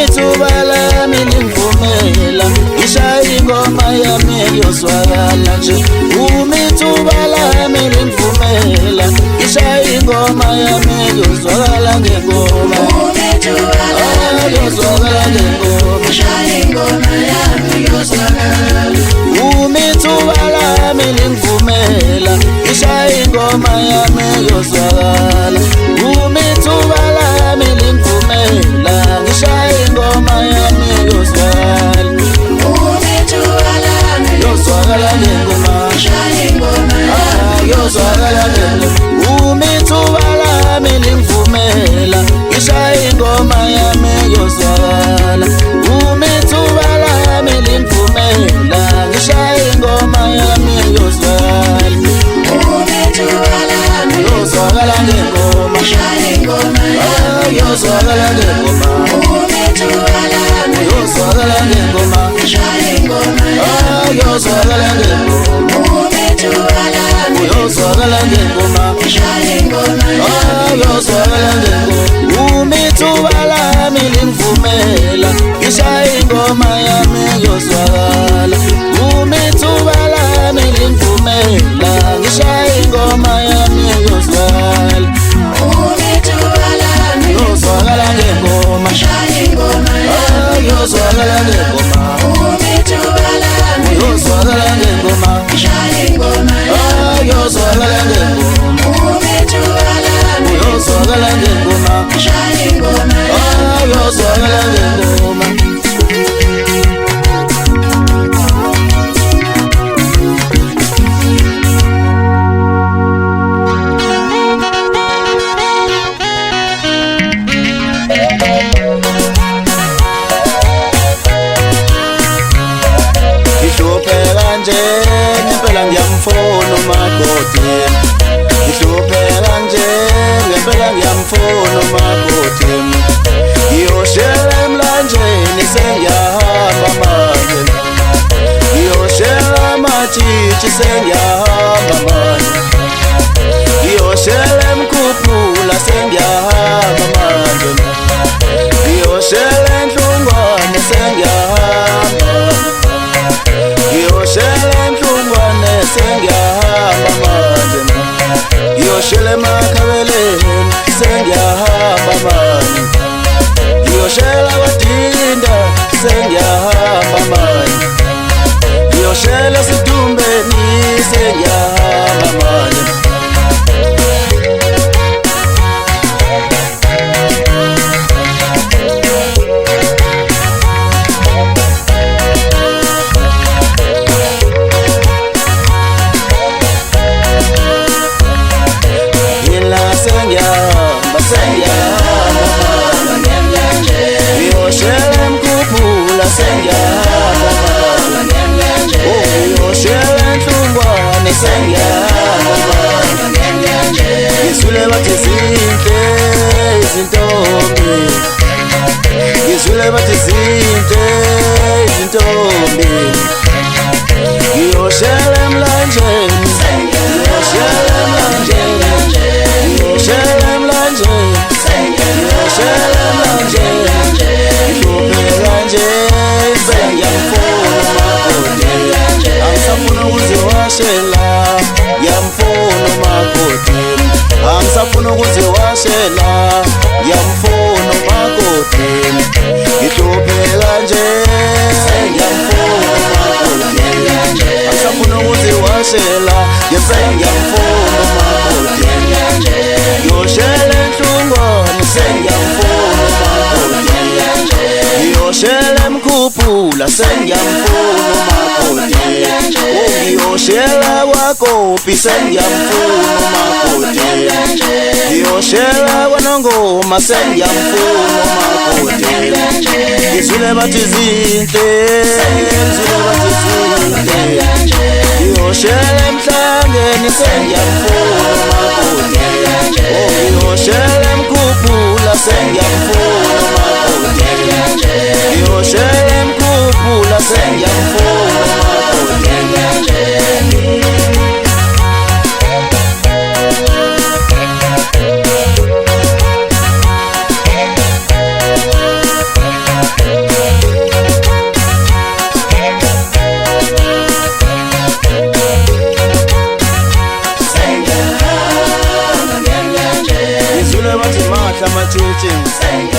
Ithuba lami lingivumela ngishaya ingoma yami yozwakala nje. Ithuba lami lingivumela ngishaya ingoma yami yozwakala ngengoma. Yozwakala ngengoma. Ngishaya ingoma yami yozwakala. Ithuba lami lingivumela ngishaya ingoma yami yozwakala. Ithuba lami lingivumela ngishaya ingoma yami yozwakala. Yozwakala ngengoma. Ngishaya ingoma yami yozwakala ngengoma. Ithuba lami lingivumela ngishaya ingoma yami yozwakala. Ithuba lami lingivumela ngishaya ingoma yami yozwakala. Yozwakala ngengoma. Ngishaya ingoma yami yozwakala ngengoma. Yozwakala ngengoma. Ngishaya ingoma yami yozwakala ngengoma. Yozwakala ngengoma. Ngishaya ingoma yami yozwakala ngengoma. Ithuba lami lingivumela ngishaya ingoma yami yozwakala. Ithuba lami lingivumela ngishaya ingoma yami yozwakala. Yozwakala ngengoma. Ngishaya ingoma yami yozwakala ngengoma. Yozwakala ngengoma. Ngishaya ingoma yami yozwakala ngengoma. Yozwakala ngengoma. Ngishaya ingoma yami yozwakala ngengoma. Ngihlupheka nje ngempela ngiyamfuna umakoti. Ngihlupheka nje ngempela ngiyamfuna umakoti. Ngiyoshela emlanjeni sengiyahamba manje. Ngiyoshela amatshitshi sengiyahamba manje. Ngiyoshela emkhuphula sengiyahamba manje. Ngiyoshela enhlungwane sengiyahamba. Ngiyoshela enhlungwane sengiyahamba manje. Ngiyoshela emakhabeleni sengiyahamba manje. Ngiyoshela kwadinda sengiyahamba manje. Ngiyoshela esidumbeni sengiyahamba manje. Ngiyoshela emkhuphula sengiyahamba manje. Ngiyoshela enhlungwane sengiyahamba manje. Ngizwile bathi zinhle izintombi. Ngizwile bathi zinhle izintombi. Ngiyoshela emlanjeni. Ngiyoshela emlanjeni. Ngiyoshela emlanjeni. Ngiyoshela emlanjeni. Ngihlupheka nje impela ngiyamfuna umakoti. Angisafuna ukuziwashela ngiyamfuna umakoti. Angisafuna ukuziwashela ngiyamfuna umakoti. Ngihlupheka nje ngiyamfuna umakoti. Angisafuna ukuziwashela ngempela ngiyamfuna umakoti. Ngiyoshela enhlungwane sengiyamfuna umakoti. Ngiyoshela emkhuphula sengiyamfuna umakoti. Ngiyoshela kwaKopi sengiyamfuna umakoti. Ngiyoshela kwaNongoma sengiyamfuna umakoti. Ngizwile bathi zinhle. Ngizwile bathi zinhle. Ngiyoshela emhlangeni sengiyamfuna umakoti. Ngiyoshela emkhuphula sengiyamfuna umakoti. Ngiyoshela emkhuphula sengiyamfuna umakoti. teaching.